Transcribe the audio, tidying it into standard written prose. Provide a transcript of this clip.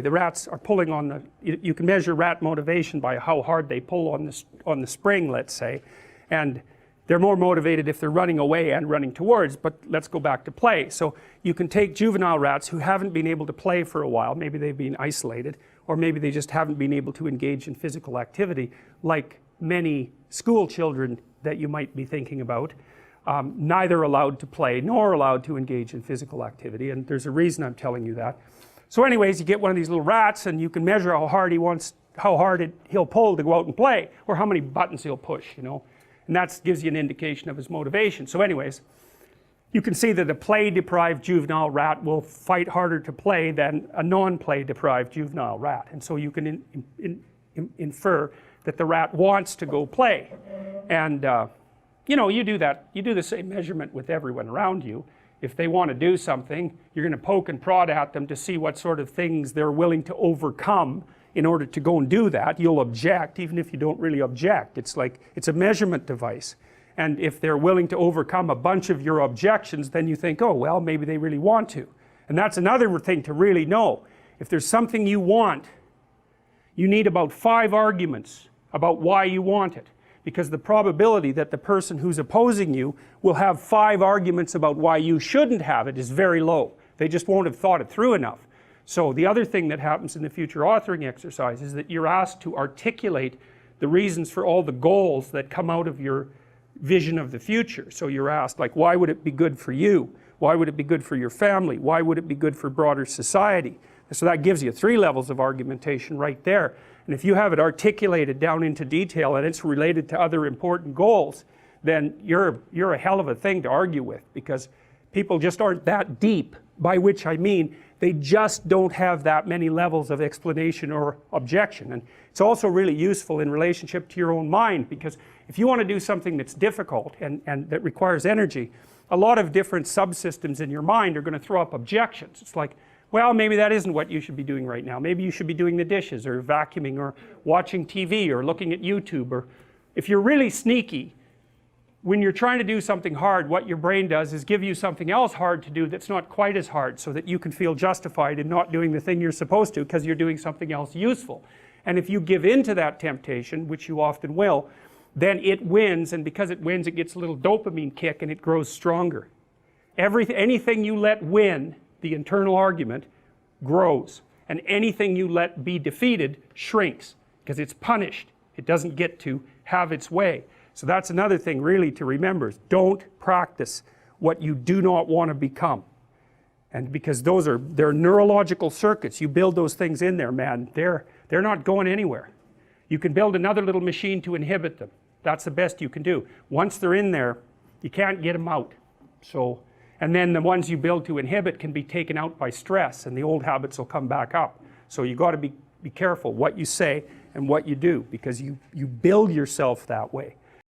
The rats are pulling on the, you can measure rat motivation by how hard they pull on the spring, let's say, and they're more motivated if they're running away and running towards. But let's go back to play. So you can take juvenile rats who haven't been able to play for a while, maybe they've been isolated, or maybe they just haven't been able to engage in physical activity, like many school children that you might be thinking about, neither allowed to play nor allowed to engage in physical activity, and there's a reason I'm telling you that. So anyways, you get one of these little rats and you can measure how hard he'll pull to go out and play, or how many buttons he'll push, you know, and that gives you an indication of his motivation. So anyways, you can see that a play-deprived juvenile rat will fight harder to play than a non-play-deprived juvenile rat, and so you can infer that the rat wants to go play. And you know, you do that, you do the same measurement with everyone around you. If they want to do something, you're going to poke and prod at them to see what sort of things they're willing to overcome in order to go and do that. You'll object even if you don't really object. It's like, it's a measurement device, and if they're willing to overcome a bunch of your objections, then you think, oh well, maybe they really want to. And that's another thing to really know. If there's something you want, you need about 5 arguments about why you want it, because the probability that the person who's opposing you will have 5 arguments about why you shouldn't have it is very low. They just won't have thought it through enough. So the other thing that happens in the future authoring exercise is that you're asked to articulate the reasons for all the goals that come out of your vision of the future. So you're asked, like, why would it be good for you? Why would it be good for your family? Why would it be good for broader society? So that gives you 3 levels of argumentation right there. And if you have it articulated down into detail and it's related to other important goals, then you're a hell of a thing to argue with, because people just aren't that deep, by which I mean they just don't have that many levels of explanation or objection. And it's also really useful in relationship to your own mind, because if you want to do something that's difficult and that requires energy, a lot of different subsystems in your mind are going to throw up objections. It's like, well, maybe that isn't what you should be doing right now. Maybe you should be doing the dishes, or vacuuming, or watching TV, or looking at YouTube. Or if you're really sneaky, when you're trying to do something hard, what your brain does is give you something else hard to do that's not quite as hard, so that you can feel justified in not doing the thing you're supposed to because you're doing something else useful. And if you give in to that temptation, which you often will, then it wins, and because it wins, it gets a little dopamine kick and it grows stronger. Anything you let win, the internal argument, grows, and anything you let be defeated shrinks, because it's punished. It doesn't get to have its way. So that's another thing really to remember, is don't practice what you do not want to become. And because they're neurological circuits, you build those things in there, man, they're not going anywhere. You can build another little machine to inhibit them. That's the best you can do. Once they're in there, you can't get them out. So, and then the ones you build to inhibit can be taken out by stress, and the old habits will come back up. So you got to be careful what you say and what you do, because you build yourself that way.